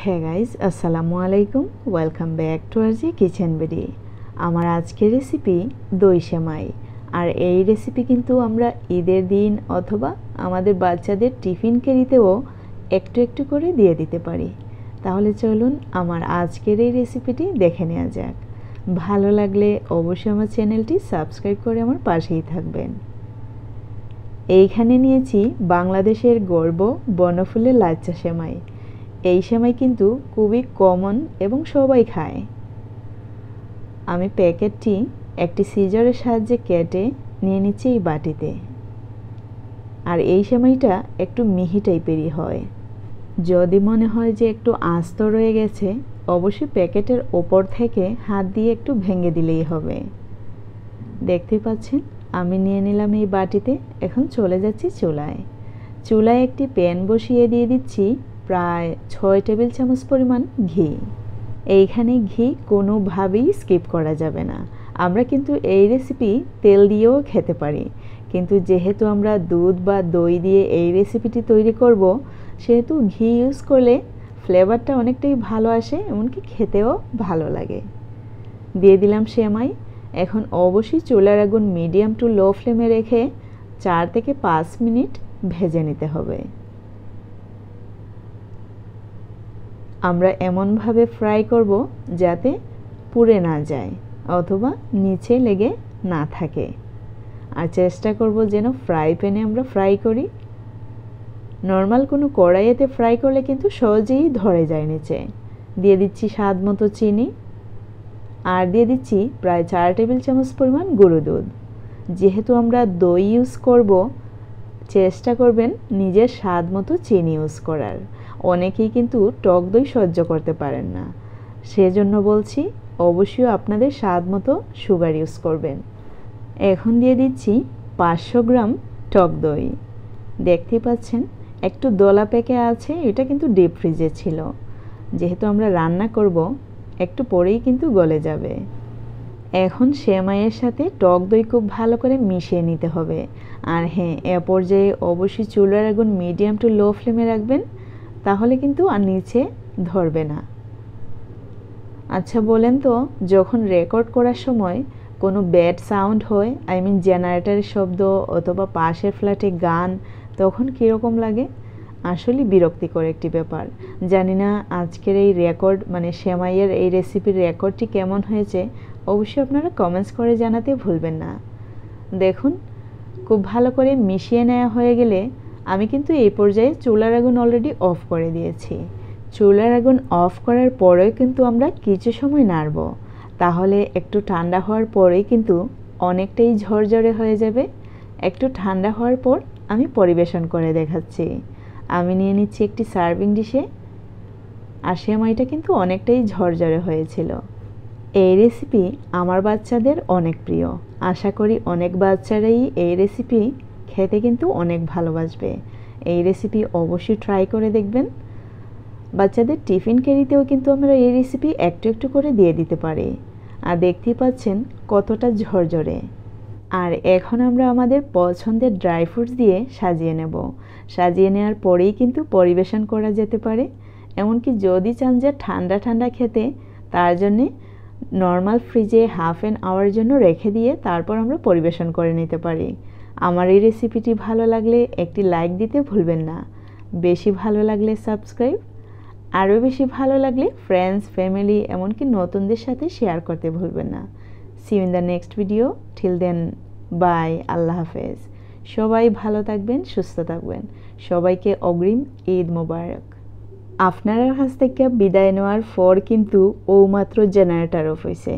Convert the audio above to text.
হ্যাঁ গাইজ, আসসালামু আলাইকুম। Welcome back to R G kitchen BD. আমার আজকের রেসিপি দই সেমাই। আর এই রেসিপি কিন্তু আমরা ঈদের দিন অথবা আমাদের বাচ্চাদের টিফিন ক্যারিতেও একটু একটু করে দিয়ে দিতে পারি। তাহলে চলুন আমার আজকের এই রেসিপিটি দেখে নেওয়া যাক। ভালো লাগলে অবশ্যই আমার চ্যানেলটি সাবস্ক্রাইব করে আমার পাশেই থাকবেন। এইখানে নিয়েছি বাংলাদেশের গর্ব বনফুলের লাচ্চা সেমাই। এই সেমাই কিন্তু খুবই কমন এবং সবাই খায়। আমি প্যাকেটটি একটি সিজারের সাহায্যে কেটে নিয়ে নিচ্ছি এই বাটিতে। আর এই সেমাইটা একটু মিহি টাইপেরই হয়। যদি মনে হয় যে একটু আস্ত রয়ে গেছে, অবশ্যই প্যাকেটের ওপর থেকে হাত দিয়ে একটু ভেঙে দিলেই হবে। দেখতে পাচ্ছেন আমি নিয়ে নিলাম এই বাটিতে। এখন চলে যাচ্ছি চুলায় একটি প্যান বসিয়ে দিয়ে দিচ্ছি প্রায় 6 টেবিল চামচ পরিমাণ ঘি। এইখানে ঘি কোনোভাবেই স্কিপ করা যাবে না। আমরা কিন্তু এই রেসিপি তেল দিয়েও খেতে পারি, কিন্তু যেহেতু আমরা দুধ বা দই দিয়ে এই রেসিপিটি তৈরি করব, সেহেতু ঘি ইউজ করলে ফ্লেভারটা অনেকটাই ভালো আসে, এমনকি খেতেও ভালো লাগে। দিয়ে দিলাম সেমাই। এখন অবশ্যই চুলার আগুন মিডিয়াম টু লো ফ্লেমে রেখে 4 থেকে 5 মিনিট ভেজে নিতে হবে। আমরা এমনভাবে ফ্রাই করব যাতে পুড়ে না যায় অথবা নিচে লেগে না থাকে। আর চেষ্টা করব যেন ফ্রাই প্যানে আমরা ফ্রাই করি। নর্মাল কোনো কড়াইতে ফ্রাই করলে কিন্তু সহজেই ধরে যায় নিচে। দিয়ে দিচ্ছি স্বাদ মতো চিনি, আর দিয়ে দিচ্ছি প্রায় 4 টেবিল চামচ পরিমাণ গুঁড়ো দুধ। যেহেতু আমরা দই ইউজ করব, চেষ্টা করবেন নিজের স্বাদ মতো চিনি ইউজ করার। অনেকেই কিন্তু টক দই সহ্য করতে পারেন না, সেজন্য বলছি অবশ্যই আপনাদের স্বাদ মতো সুগার ইউজ করবেন। এখন দিয়ে দিচ্ছি 500 গ্রাম টক দই। দেখতে পাচ্ছেন একটু দলা পেকে আছে, এটা কিন্তু ডিপ ফ্রিজে ছিল। যেহেতু আমরা রান্না করব, একটু পরেই কিন্তু গলে যাবে। এখন সেমাইয়ের সাথে টক দই খুব ভালো করে মিশিয়ে নিতে হবে। আর হ্যাঁ, এ পর্যায়ে অবশ্যই চুলার আগুন মিডিয়াম টু লো ফ্লেমে রাখবেন, তাহলে কিন্তু আর নিচে ধরবে না। আচ্ছা বলেন তো, যখন রেকর্ড করার সময় কোনো ব্যাড সাউন্ড হয়, জেনারেটরের শব্দ অথবা পাশের ফ্ল্যাটে গান, তখন কীরকম লাগে? আসলে বিরক্তিকর একটি ব্যাপার। জানি না আজকের এই রেকর্ড সেমাইয়ের এই রেসিপির রেকর্ডটি কেমন হয়েছে, অবশ্যই আপনারা কমেন্টস করে জানাতে ভুলবেন না। দেখুন, খুব ভালো করে মিশিয়ে নেওয়া হয়ে গেলে আমি কিন্তু এই পর্যায়ে চুলার আগুন অলরেডি অফ করে দিয়েছি। চুলার আগুন অফ করার পরেও কিন্তু আমরা কিছু সময় নাড়ব, তাহলে একটু ঠান্ডা হওয়ার পরেই কিন্তু অনেকটাই ঝরঝরে হয়ে যাবে। একটু ঠান্ডা হওয়ার পর আমি পরিবেশন করে দেখাচ্ছি। আমি নিয়ে নিচ্ছি একটি সার্ভিং ডিশে। আর সেমাইটা কিন্তু অনেকটাই ঝরঝরে হয়েছিল। এই রেসিপি আমার বাচ্চাদের অনেক প্রিয়। আশা করি অনেক বাচ্চারাই এই রেসিপি খেতে কিন্তু অনেক ভালোবাসবে। এই রেসিপি অবশ্যই ট্রাই করে দেখবেন। বাচ্চাদের টিফিন ক্যারিতেও কিন্তু আমরা এই রেসিপি একটু একটু করে দিয়ে দিতে পারি। আর দেখতেই পাচ্ছেন কতটা ঝরঝরে। আর এখন আমরা আমাদের পছন্দের ড্রাই ফ্রুটস দিয়ে সাজিয়ে নেব। সাজিয়ে নেওয়ার পরেই কিন্তু পরিবেশন করা যেতে পারে। এমনকি যদি চান যে ঠান্ডা ঠান্ডা খেতে, তার জন্যে নর্মাল ফ্রিজে হাফ অ্যান আওয়ার জন্য রেখে দিয়ে তারপর আমরা পরিবেশন করে নিতে পারি। আমার এই রেসিপিটি ভালো লাগলে একটি লাইক দিতে ভুলবেন না। বেশি ভালো লাগলে সাবস্ক্রাইব, আরও বেশি ভালো লাগলে ফ্রেন্ডস, ফ্যামিলি, এমনকি নতুনদের সাথে শেয়ার করতে ভুলবেন না। See you in the next video. Till then, bye, আল্লাহ হাফেজ। সবাই ভালো থাকবেন, সুস্থ থাকবেন। সবাইকে অগ্রিম ঈদ মোবারক। আপনার কাছ থেকে বিদায় নেওয়ার পর কিন্তু মাত্র জেনারেটর অফ হয়েছে।